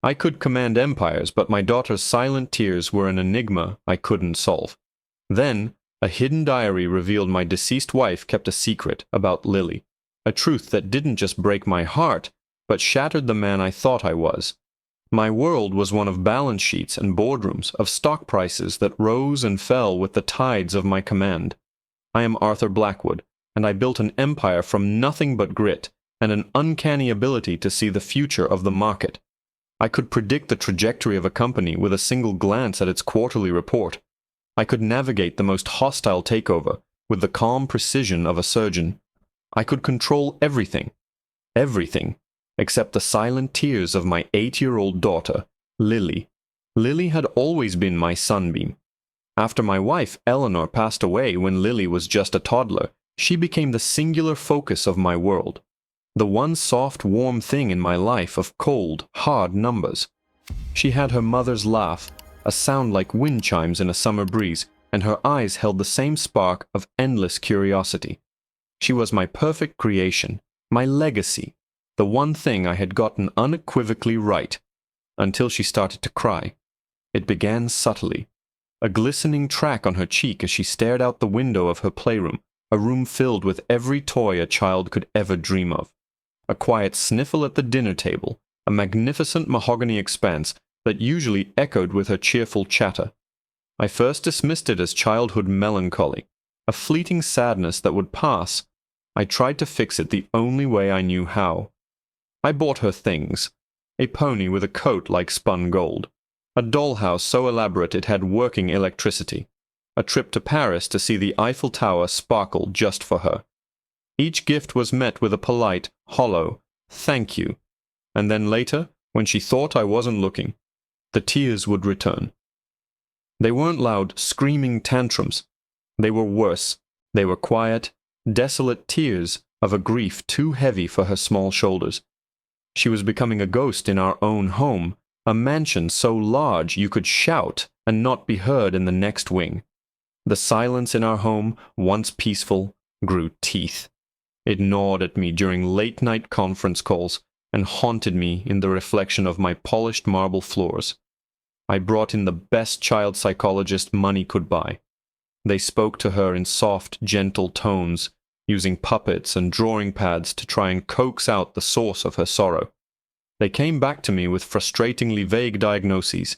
I could command empires, but my daughter's silent tears were an enigma I couldn't solve. Then, a hidden diary revealed my deceased wife kept a secret about Lily, a truth that didn't just break my heart, but shattered the man I thought I was. My world was one of balance sheets and boardrooms, of stock prices that rose and fell with the tides of my command. I am Arthur Blackwood, and I built an empire from nothing but grit and an uncanny ability to see the future of the market. I could predict the trajectory of a company with a single glance at its quarterly report. I could navigate the most hostile takeover with the calm precision of a surgeon. I could control everything, except the silent tears of my 8-year-old daughter, Lily. Lily had always been my sunbeam. After my wife, Eleanor, passed away when Lily was just a toddler, she became the singular focus of my world. The one soft, warm thing in my life of cold, hard numbers. She had her mother's laugh, a sound like wind chimes in a summer breeze, and her eyes held the same spark of endless curiosity. She was my perfect creation, my legacy, the one thing I had gotten unequivocally right, until she started to cry. It began subtly, a glistening track on her cheek as she stared out the window of her playroom, a room filled with every toy a child could ever dream of. A quiet sniffle at the dinner table, a magnificent mahogany expanse that usually echoed with her cheerful chatter. I first dismissed it as childhood melancholy, a fleeting sadness that would pass. I tried to fix it the only way I knew how. I bought her things: a pony with a coat like spun gold, a dollhouse so elaborate it had working electricity, a trip to Paris to see the Eiffel Tower sparkle just for her. Each gift was met with a polite, hollow, "thank you," and then later, when she thought I wasn't looking, the tears would return. They weren't loud, screaming tantrums. They were worse. They were quiet, desolate tears of a grief too heavy for her small shoulders. She was becoming a ghost in our own home, a mansion so large you could shout and not be heard in the next wing. The silence in our home, once peaceful, grew teeth. It gnawed at me during late-night conference calls and haunted me in the reflection of my polished marble floors. I brought in the best child psychologist money could buy. They spoke to her in soft, gentle tones, using puppets and drawing pads to try and coax out the source of her sorrow. They came back to me with frustratingly vague diagnoses: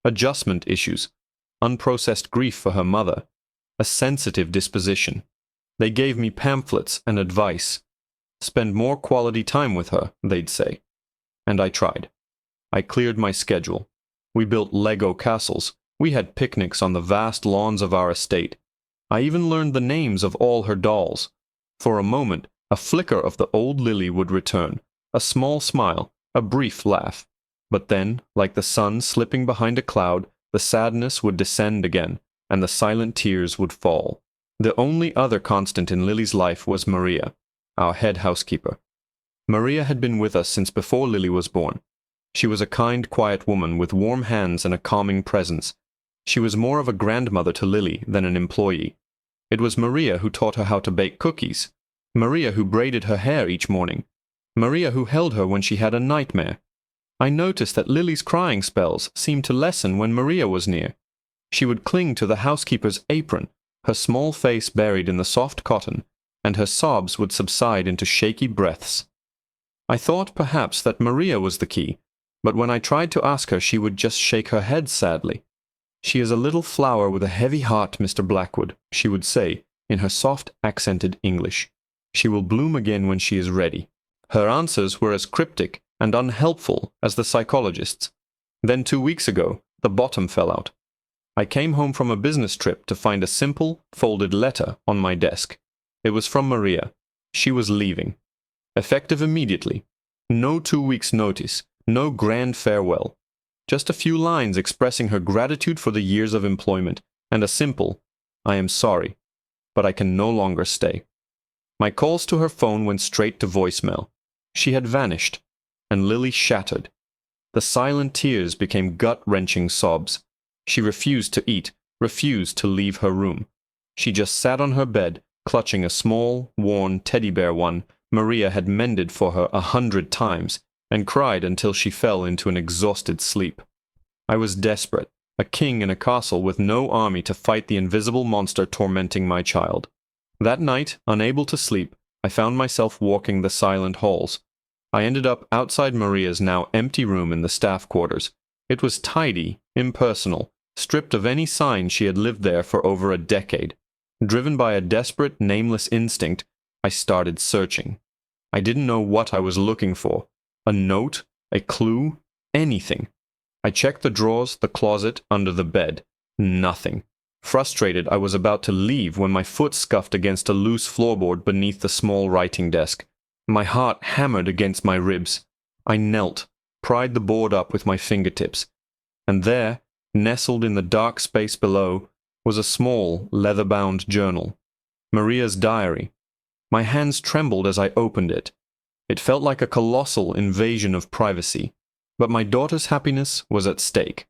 adjustment issues, unprocessed grief for her mother, a sensitive disposition. They gave me pamphlets and advice. Spend more quality time with her, they'd say. And I tried. I cleared my schedule. We built Lego castles. We had picnics on the vast lawns of our estate. I even learned the names of all her dolls. For a moment, a flicker of the old Lily would return, a small smile, a brief laugh. But then, like the sun slipping behind a cloud, the sadness would descend again, and the silent tears would fall. The only other constant in Lily's life was Maria, our head housekeeper. Maria had been with us since before Lily was born. She was a kind, quiet woman with warm hands and a calming presence. She was more of a grandmother to Lily than an employee. It was Maria who taught her how to bake cookies, Maria who braided her hair each morning, Maria who held her when she had a nightmare. I noticed that Lily's crying spells seemed to lessen when Maria was near. She would cling to the housekeeper's apron, her small face buried in the soft cotton, and her sobs would subside into shaky breaths. I thought perhaps that Maria was the key, but when I tried to ask her, she would just shake her head sadly. "She is a little flower with a heavy heart, Mr. Blackwood," she would say, in her soft, accented English. "She will bloom again when she is ready." Her answers were as cryptic and unhelpful as the psychologist's. Then 2 weeks ago, the bottom fell out. I came home from a business trip to find a simple, folded letter on my desk. It was from Maria. She was leaving. Effective immediately. No 2 weeks' notice, no grand farewell. Just a few lines expressing her gratitude for the years of employment, and a simple, "I am sorry, but I can no longer stay." My calls to her phone went straight to voicemail. She had vanished, and Lily shattered. The silent tears became gut-wrenching sobs. She refused to eat, refused to leave her room. She just sat on her bed, clutching a small, worn teddy bear one Maria had mended for her 100 times, and cried until she fell into an exhausted sleep. I was desperate, a king in a castle with no army to fight the invisible monster tormenting my child. That night, unable to sleep, I found myself walking the silent halls. I ended up outside Maria's now empty room in the staff quarters. It was tidy, impersonal, stripped of any sign she had lived there for over a decade. Driven by a desperate, nameless instinct, I started searching. I didn't know what I was looking for. A note? A clue? Anything. I checked the drawers, the closet, under the bed. Nothing. Frustrated, I was about to leave when my foot scuffed against a loose floorboard beneath the small writing desk. My heart hammered against my ribs. I knelt, pried the board up with my fingertips. And there, nestled in the dark space below, was a small, leather-bound journal. Maria's diary. My hands trembled as I opened it. It felt like a colossal invasion of privacy, but my daughter's happiness was at stake.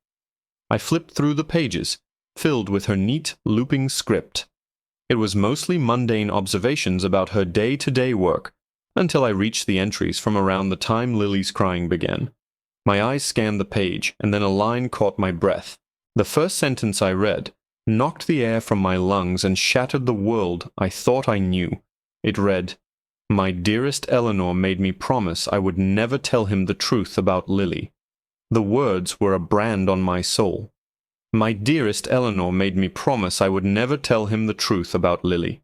I flipped through the pages, filled with her neat, looping script. It was mostly mundane observations about her day-to-day work, until I reached the entries from around the time Lily's crying began. My eyes scanned the page, and then a line caught my breath. The first sentence I read knocked the air from my lungs and shattered the world I thought I knew. It read, "My dearest Eleanor made me promise I would never tell him the truth about Lily." The words were a brand on my soul. My dearest Eleanor made me promise I would never tell him the truth about Lily.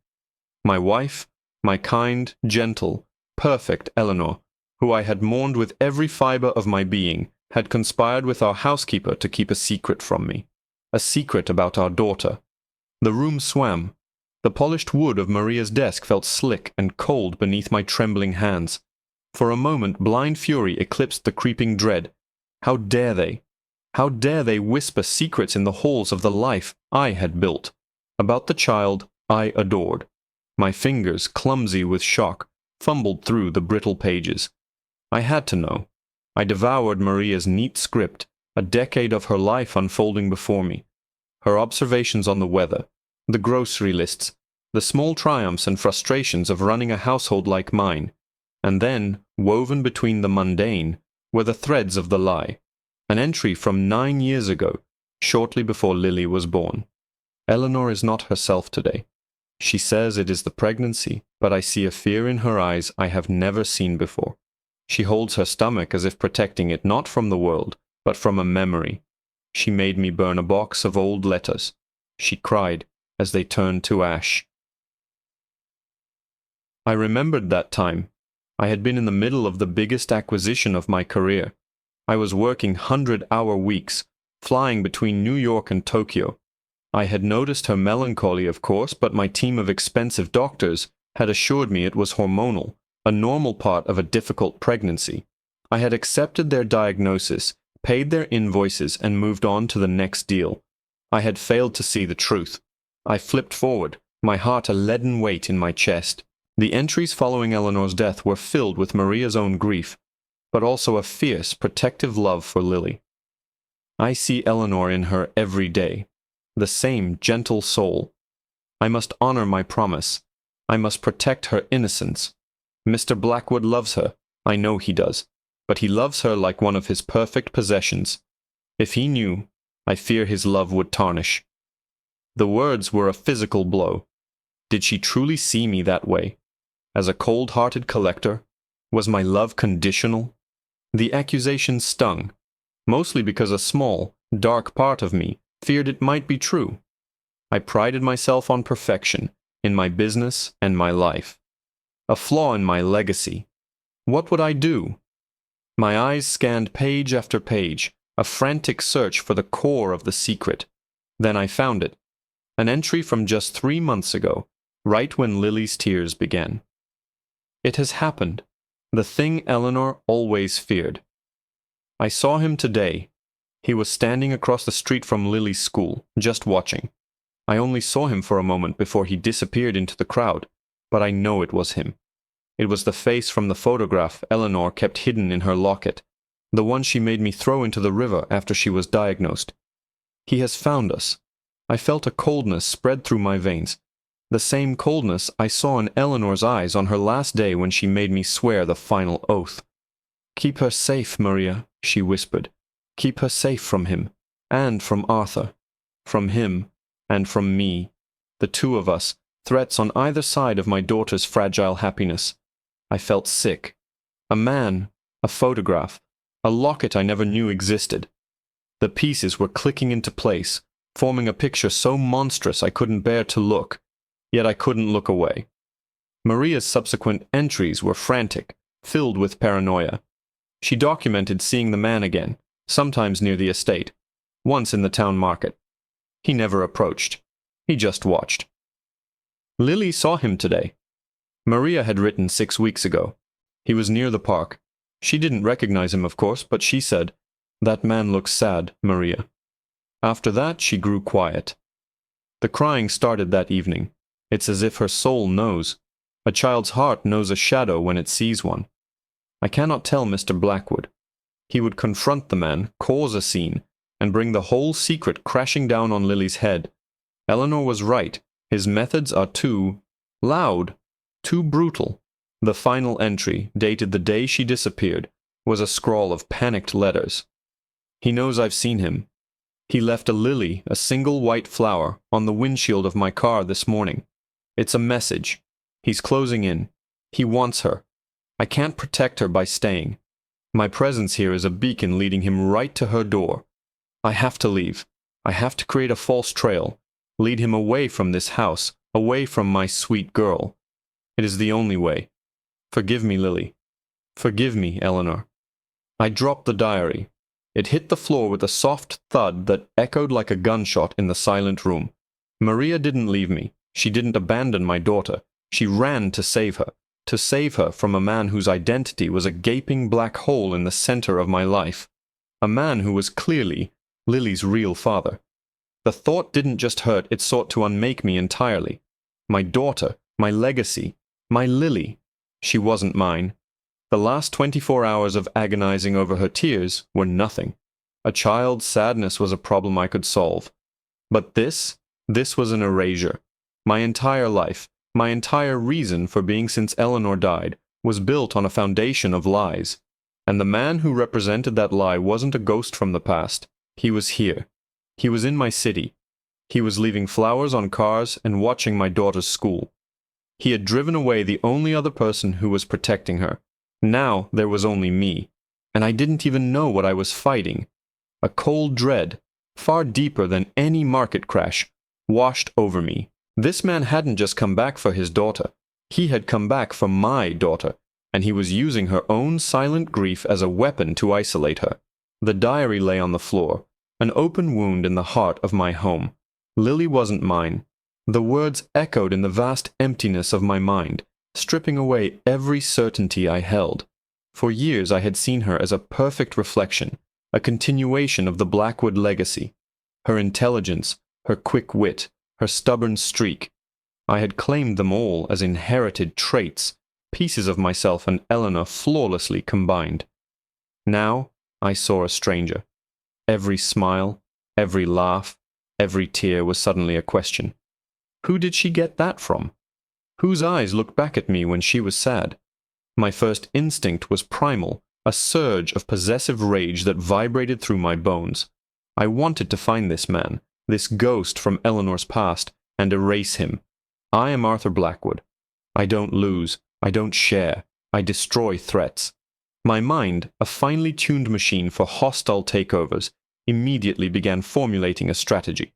My wife, my kind, gentle, perfect Eleanor, who I had mourned with every fiber of my being, had conspired with our housekeeper to keep a secret from me. A secret about our daughter. The room swam. The polished wood of Maria's desk felt slick and cold beneath my trembling hands. For a moment blind fury eclipsed the creeping dread. How dare they? How dare they whisper secrets in the halls of the life I had built, about the child I adored? My fingers, clumsy with shock, fumbled through the brittle pages. I had to know. I devoured Maria's neat script, a decade of her life unfolding before me. Her observations on the weather, the grocery lists, the small triumphs and frustrations of running a household like mine, and then, woven between the mundane, were the threads of the lie. An entry from 9 years ago, shortly before Lily was born. Eleanor is not herself today. She says it is the pregnancy, but I see a fear in her eyes I have never seen before. She holds her stomach as if protecting it not from the world, but from a memory. She made me burn a box of old letters. She cried as they turned to ash. I remembered that time. I had been in the middle of the biggest acquisition of my career. I was working 100-hour weeks, flying between New York and Tokyo. I had noticed her melancholy, of course, but my team of expensive doctors had assured me it was hormonal, a normal part of a difficult pregnancy. I had accepted their diagnosis, paid their invoices, and moved on to the next deal. I had failed to see the truth. I flipped forward, my heart a leaden weight in my chest. The entries following Eleanor's death were filled with Maria's own grief, but also a fierce, protective love for Lily. I see Eleanor in her every day, the same gentle soul. I must honor my promise. I must protect her innocence. Mr. Blackwood loves her, I know he does, but he loves her like one of his perfect possessions. If he knew, I fear his love would tarnish. The words were a physical blow. Did she truly see me that way? As a cold-hearted collector? Was my love conditional? The accusation stung, mostly because a small, dark part of me feared it might be true. I prided myself on perfection, in my business and my life. A flaw in my legacy. What would I do? My eyes scanned page after page, a frantic search for the core of the secret. Then I found it. An entry from just 3 months ago, right when Lily's tears began. It has happened. The thing Eleanor always feared. I saw him today. He was standing across the street from Lily's school, just watching. I only saw him for a moment before he disappeared into the crowd, but I know it was him. It was the face from the photograph Eleanor kept hidden in her locket, the one she made me throw into the river after she was diagnosed. He has found us. I felt a coldness spread through my veins, the same coldness I saw in Eleanor's eyes on her last day when she made me swear the final oath. Keep her safe, Maria, she whispered. Keep her safe from him, and from Arthur. From him, and from me. The two of us, threats on either side of my daughter's fragile happiness. I felt sick. A man, a photograph, a locket I never knew existed. The pieces were clicking into place, forming a picture so monstrous I couldn't bear to look, yet I couldn't look away. Maria's subsequent entries were frantic, filled with paranoia. She documented seeing the man again, sometimes near the estate, once in the town market. He never approached. He just watched. Lily saw him today. Maria had written 6 weeks ago. He was near the park. She didn't recognize him, of course, but she said, "That man looks sad, Maria." After that, she grew quiet. The crying started that evening. It's as if her soul knows. A child's heart knows a shadow when it sees one. I cannot tell Mr. Blackwood. He would confront the man, cause a scene, and bring the whole secret crashing down on Lily's head. Eleanor was right. His methods are too loud, too brutal. The final entry, dated the day she disappeared, was a scrawl of panicked letters. He knows I've seen him. He left a lily, a single white flower, on the windshield of my car this morning. It's a message. He's closing in. He wants her. I can't protect her by staying. My presence here is a beacon leading him right to her door. I have to leave. I have to create a false trail, lead him away from this house, away from my sweet girl. It is the only way. Forgive me, Lily. Forgive me, Eleanor. I dropped the diary. It hit the floor with a soft thud that echoed like a gunshot in the silent room. Maria didn't leave me. She didn't abandon my daughter. She ran to save her from a man whose identity was a gaping black hole in the center of my life, a man who was clearly Lily's real father. The thought didn't just hurt, it sought to unmake me entirely. My daughter, my legacy, my Lily. She wasn't mine. The last 24 hours of agonizing over her tears were nothing. A child's sadness was a problem I could solve. But this was an erasure. My entire life, my entire reason for being since Eleanor died, was built on a foundation of lies. And the man who represented that lie wasn't a ghost from the past. He was here. He was in my city. He was leaving flowers on cars and watching my daughter's school. He had driven away the only other person who was protecting her. Now there was only me, and I didn't even know what I was fighting. A cold dread, far deeper than any market crash, washed over me. This man hadn't just come back for his daughter. He had come back for my daughter, and he was using her own silent grief as a weapon to isolate her. The diary lay on the floor, an open wound in the heart of my home. Lily wasn't mine. The words echoed in the vast emptiness of my mind, stripping away every certainty I held. For years I had seen her as a perfect reflection, a continuation of the Blackwood legacy. Her intelligence, her quick wit, her stubborn streak. I had claimed them all as inherited traits, pieces of myself and Eleanor flawlessly combined. Now I saw a stranger. Every smile, every laugh, every tear was suddenly a question. Who did she get that from? Whose eyes looked back at me when she was sad? My first instinct was primal, a surge of possessive rage that vibrated through my bones. I wanted to find this man, this ghost from Eleanor's past, and erase him. I am Arthur Blackwood. I don't lose. I don't share. I destroy threats. My mind, a finely tuned machine for hostile takeovers, immediately began formulating a strategy.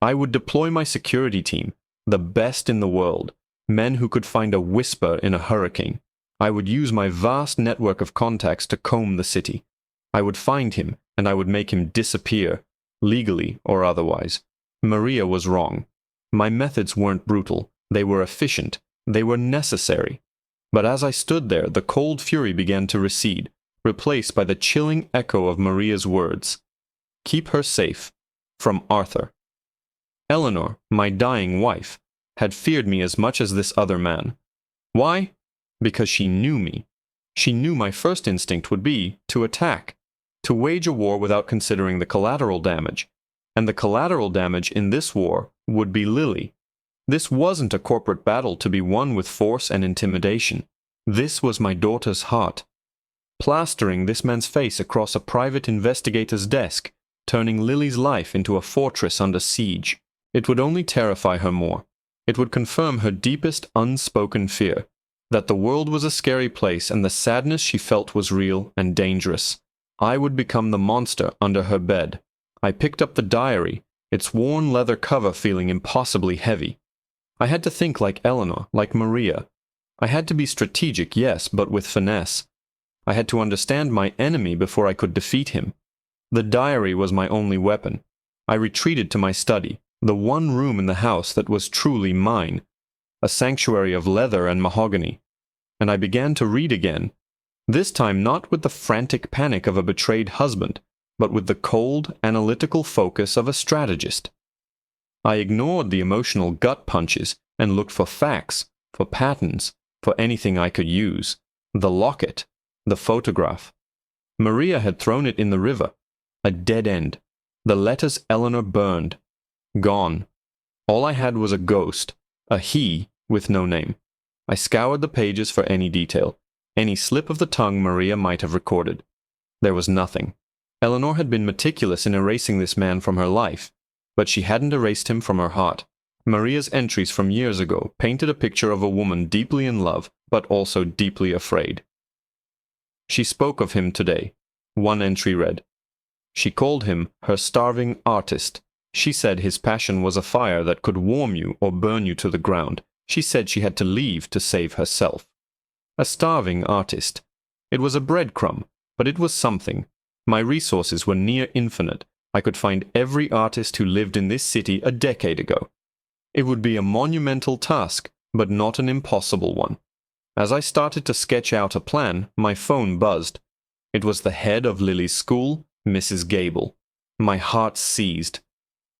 I would deploy my security team, the best in the world, men who could find a whisper in a hurricane. I would use my vast network of contacts to comb the city. I would find him, and I would make him disappear, legally or otherwise. Maria was wrong. My methods weren't brutal. They were efficient. They were necessary. But as I stood there, the cold fury began to recede, replaced by the chilling echo of Maria's words. Keep her safe. From Arthur. Eleanor, my dying wife, had feared me as much as this other man. Why? Because she knew me. She knew my first instinct would be to attack, to wage a war without considering the collateral damage. And the collateral damage in this war would be Lily. This wasn't a corporate battle to be won with force and intimidation. This was my daughter's heart. plastering this man's face across a private investigator's desk, turning Lily's life into a fortress under siege. It would only terrify her more. It would confirm her deepest unspoken fear, that the world was a scary place and the sadness she felt was real and dangerous. I would become the monster under her bed. I picked up the diary, its worn leather cover feeling impossibly heavy. I had to think like Eleanor, like Maria. I had to be strategic, yes, but with finesse. I had to understand my enemy before I could defeat him. The diary was my only weapon. I retreated to my study, the one room in the house that was truly mine, a sanctuary of leather and mahogany. And I began to read again, this time not with the frantic panic of a betrayed husband, but with the cold, analytical focus of a strategist. I ignored the emotional gut punches and looked for facts, for patterns, for anything I could use. The locket, the photograph. Maria had thrown it in the river. A dead end. The letters Eleanor burned. Gone. All I had was a ghost, a he with no name. I scoured the pages for any detail, any slip of the tongue Maria might have recorded. There was nothing. Eleanor had been meticulous in erasing this man from her life, but she hadn't erased him from her heart. Maria's entries from years ago painted a picture of a woman deeply in love, but also deeply afraid. She spoke of him today. One entry read, she called him her starving artist. She said his passion was a fire that could warm you or burn you to the ground. She said she had to leave to save herself. A starving artist. It was a breadcrumb, but it was something. My resources were near infinite. I could find every artist who lived in this city a decade ago. It would be a monumental task, but not an impossible one. As I started to sketch out a plan, my phone buzzed. It was the head of Lily's school, Mrs. Gable. My heart seized.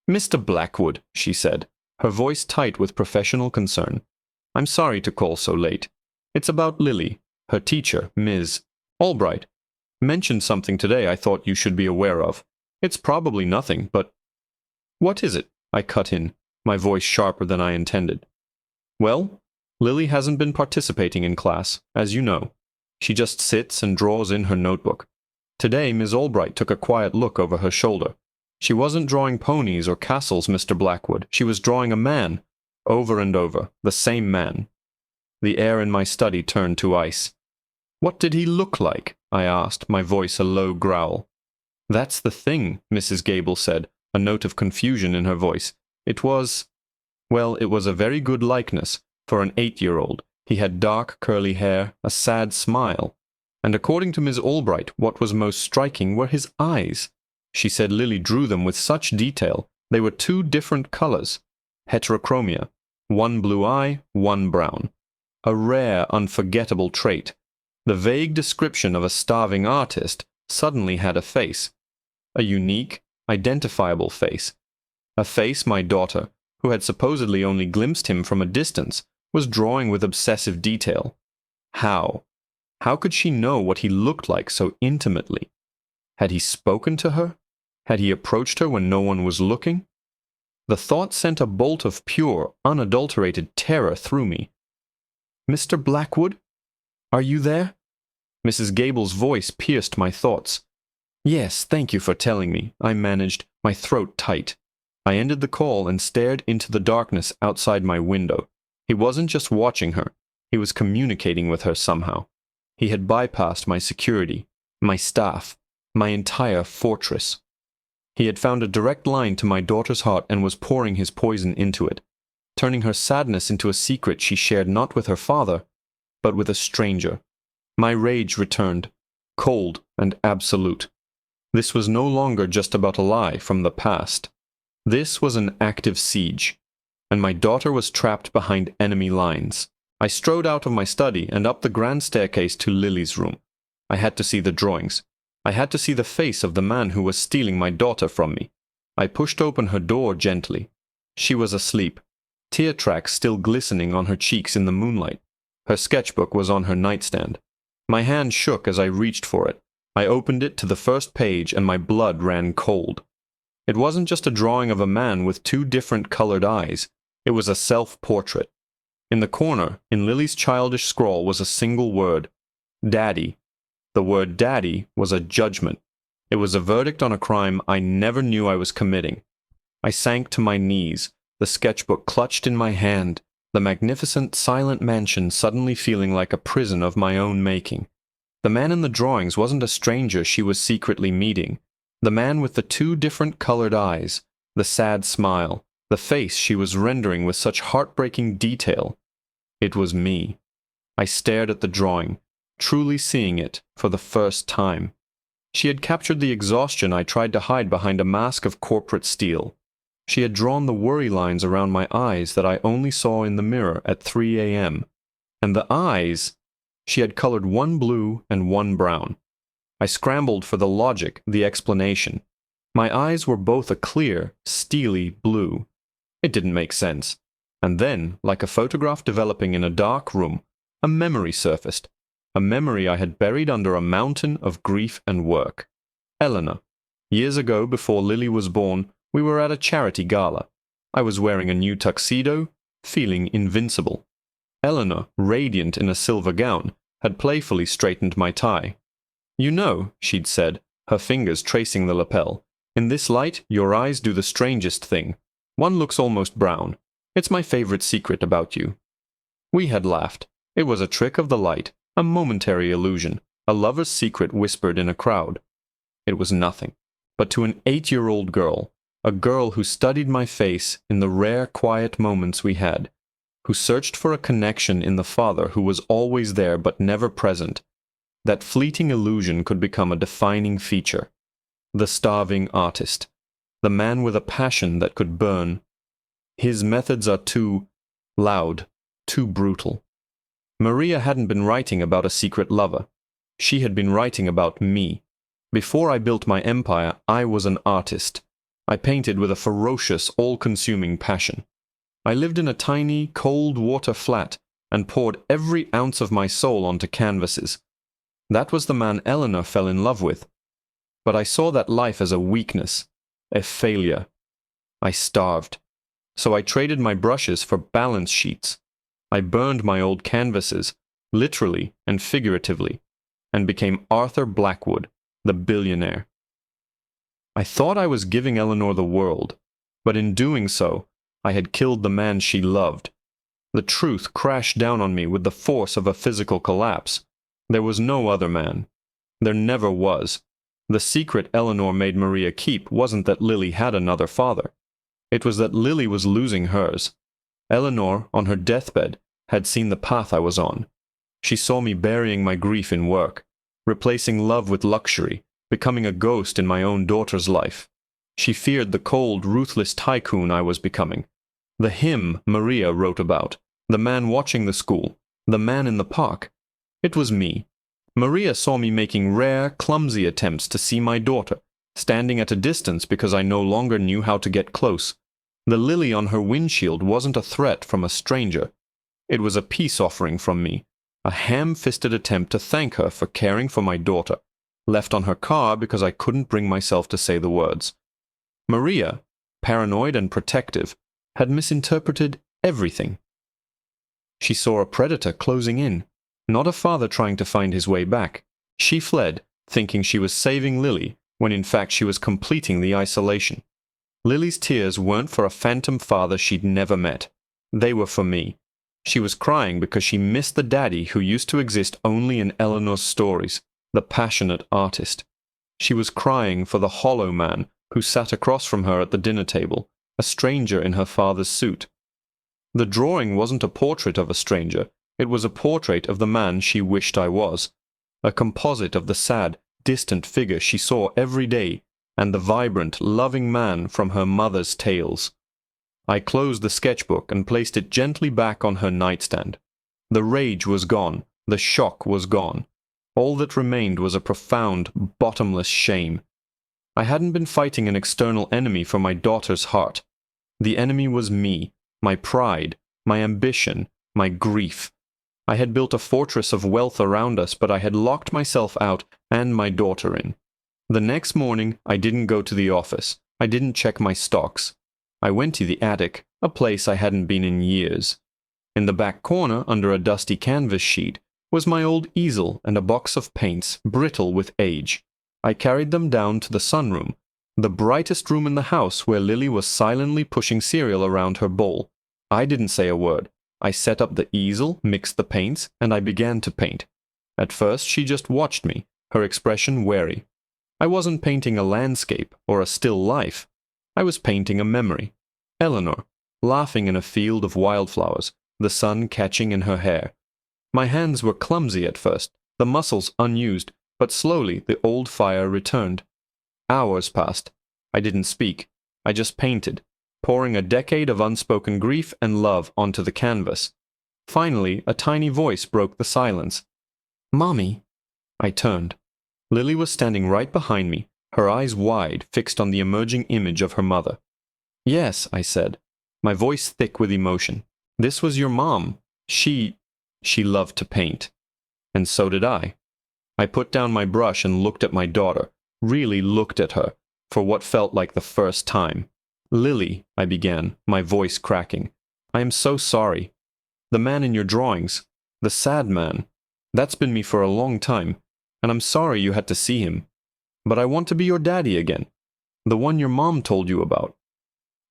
"Mr. Blackwood," she said, her voice tight with professional concern. "I'm sorry to call so late. It's about Lily. Her teacher, Ms. Albright, mentioned something today I thought you should be aware of. It's probably nothing, but—" "What is it?" I cut in, my voice sharper than I intended. "Well, Lily hasn't been participating in class, as you know. She just sits and draws in her notebook. Today, Miss Albright took a quiet look over her shoulder. She wasn't drawing ponies or castles, Mr. Blackwood. She was drawing a man, over and over, the same man." The air in my study turned to ice. "What did he look like?" I asked, my voice a low growl. "That's the thing," Mrs. Gable said, a note of confusion in her voice. It was a very good likeness for an 8-year-old. He had dark, curly hair, a sad smile. And according to Miss Albright, what was most striking were his eyes. She said Lily drew them with such detail. They were 2 different colors. Heterochromia. One blue eye, one brown. A rare, unforgettable trait. The vague description of a starving artist suddenly had a face. A unique, identifiable face. A face my daughter, who had supposedly only glimpsed him from a distance, was drawing with obsessive detail. How? How could she know what he looked like so intimately? Had he spoken to her? Had he approached her when no one was looking? The thought sent a bolt of pure, unadulterated terror through me. "Mr. Blackwood? Are you there?" Mrs. Gable's voice pierced my thoughts. "Yes, thank you for telling me," I managed, my throat tight. I ended the call and stared into the darkness outside my window. He wasn't just watching her. He was communicating with her somehow. He had bypassed my security, my staff, my entire fortress. He had found a direct line to my daughter's heart and was pouring his poison into it, turning her sadness into a secret she shared not with her father, but with a stranger. My rage returned, cold and absolute. This was no longer just about a lie from the past. This was an active siege, and my daughter was trapped behind enemy lines. I strode out of my study and up the grand staircase to Lily's room. I had to see the drawings. I had to see the face of the man who was stealing my daughter from me. I pushed open her door gently. She was asleep, tear tracks still glistening on her cheeks in the moonlight. Her sketchbook was on her nightstand. My hand shook as I reached for it. I opened it to the first page and my blood ran cold. It wasn't just a drawing of a man with 2 different colored eyes. It was a self-portrait. In the corner, in Lily's childish scrawl, was a single word. Daddy. The word daddy was a judgment. It was a verdict on a crime I never knew I was committing. I sank to my knees, the sketchbook clutched in my hand, the magnificent, silent mansion suddenly feeling like a prison of my own making. The man in the drawings wasn't a stranger she was secretly meeting. The man with the two different colored eyes, the sad smile, the face she was rendering with such heartbreaking detail. It was me. I stared at the drawing, truly seeing it for the first time. She had captured the exhaustion I tried to hide behind a mask of corporate steel. She had drawn the worry lines around my eyes that I only saw in the mirror at 3 a.m. And the eyes, she had colored one blue and one brown. I scrambled for the logic, the explanation. My eyes were both a clear, steely blue. It didn't make sense. And then, like a photograph developing in a dark room, a memory surfaced. A memory I had buried under a mountain of grief and work. Eleanor. Years ago, before Lily was born, we were at a charity gala. I was wearing a new tuxedo, feeling invincible. Eleanor, radiant in a silver gown, had playfully straightened my tie. "You know," she'd said, her fingers tracing the lapel, "in this light, your eyes do the strangest thing. One looks almost brown. It's my favorite secret about you." We had laughed. It was a trick of the light, a momentary illusion, a lover's secret whispered in a crowd. It was nothing. But to an 8-year-old girl, a girl who studied my face in the rare quiet moments we had, who searched for a connection in the father who was always there but never present, that fleeting illusion could become a defining feature. The starving artist, the man with a passion that could burn. His methods are too loud, too brutal. Maria hadn't been writing about a secret lover. She had been writing about me. Before I built my empire, I was an artist. I painted with a ferocious, all-consuming passion. I lived in a tiny, cold-water flat and poured every ounce of my soul onto canvases. That was the man Eleanor fell in love with. But I saw that life as a weakness, a failure. I starved. So I traded my brushes for balance sheets. I burned my old canvases, literally and figuratively, and became Arthur Blackwood, the billionaire. I thought I was giving Eleanor the world, but in doing so, I had killed the man she loved. The truth crashed down on me with the force of a physical collapse. There was no other man. There never was. The secret Eleanor made Maria keep wasn't that Lily had another father. It was that Lily was losing hers. Eleanor, on her deathbed, had seen the path I was on. She saw me burying my grief in work, replacing love with luxury, becoming a ghost in my own daughter's life. She feared the cold, ruthless tycoon I was becoming. The him Maria wrote about, the man watching the school, the man in the park. It was me. Maria saw me making rare, clumsy attempts to see my daughter, standing at a distance because I no longer knew how to get close. The lily on her windshield wasn't a threat from a stranger. It was a peace offering from me, a ham-fisted attempt to thank her for caring for my daughter, left on her car because I couldn't bring myself to say the words. Maria, paranoid and protective, had misinterpreted everything. She saw a predator closing in, not a father trying to find his way back. She fled, thinking she was saving Lily, when in fact she was completing the isolation. Lily's tears weren't for a phantom father she'd never met. They were for me. She was crying because she missed the daddy who used to exist only in Eleanor's stories, the passionate artist. She was crying for the hollow man who sat across from her at the dinner table, a stranger in her father's suit. The drawing wasn't a portrait of a stranger, it was a portrait of the man she wished I was, a composite of the sad, distant figure she saw every day and the vibrant, loving man from her mother's tales. I closed the sketchbook and placed it gently back on her nightstand. The rage was gone, the shock was gone. All that remained was a profound, bottomless shame. I hadn't been fighting an external enemy for my daughter's heart. The enemy was me, my pride, my ambition, my grief. I had built a fortress of wealth around us, but I had locked myself out and my daughter in. The next morning, I didn't go to the office. I didn't check my stocks. I went to the attic, a place I hadn't been in years. In the back corner, under a dusty canvas sheet, was my old easel and a box of paints, brittle with age. I carried them down to the sunroom, the brightest room in the house, where Lily was silently pushing cereal around her bowl. I didn't say a word. I set up the easel, mixed the paints, and I began to paint. At first she just watched me, her expression wary. I wasn't painting a landscape or a still life. I was painting a memory. Eleanor, laughing in a field of wildflowers, the sun catching in her hair. My hands were clumsy at first, the muscles unused, but slowly the old fire returned. Hours passed. I didn't speak. I just painted, pouring a decade of unspoken grief and love onto the canvas. Finally, a tiny voice broke the silence. "Mommy." I turned. Lily was standing right behind me, her eyes wide, fixed on the emerging image of her mother. "Yes," I said, my voice thick with emotion. "This was your mom. She loved to paint. And so did I." I put down my brush and looked at my daughter, really looked at her, for what felt like the first time. "Lily," I began, my voice cracking, "I am so sorry. The man in your drawings, the sad man, that's been me for a long time, and I'm sorry you had to see him. But I want to be your daddy again, the one your mom told you about."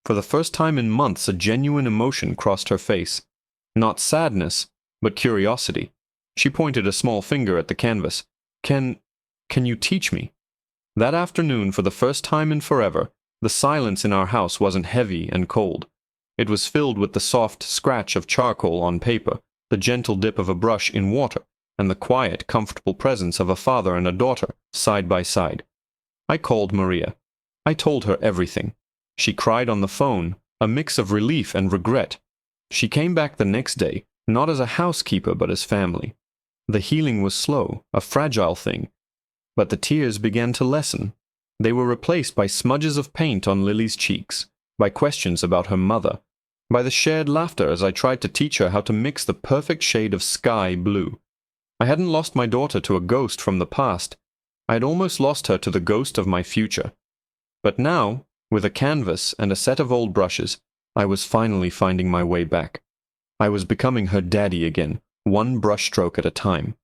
For the first time in months, a genuine emotion crossed her face. Not sadness, but curiosity. She pointed a small finger at the canvas. Can you teach me?" That afternoon, for the first time in forever, the silence in our house wasn't heavy and cold. It was filled with the soft scratch of charcoal on paper, the gentle dip of a brush in water, and the quiet, comfortable presence of a father and a daughter, side by side. I called Maria. I told her everything. She cried on the phone, a mix of relief and regret. She came back the next day, not as a housekeeper but as family. The healing was slow, a fragile thing, but the tears began to lessen. They were replaced by smudges of paint on Lily's cheeks, by questions about her mother, by the shared laughter as I tried to teach her how to mix the perfect shade of sky blue. I hadn't lost my daughter to a ghost from the past. I had almost lost her to the ghost of my future. But now, with a canvas and a set of old brushes, I was finally finding my way back. I was becoming her daddy again, one brushstroke at a time.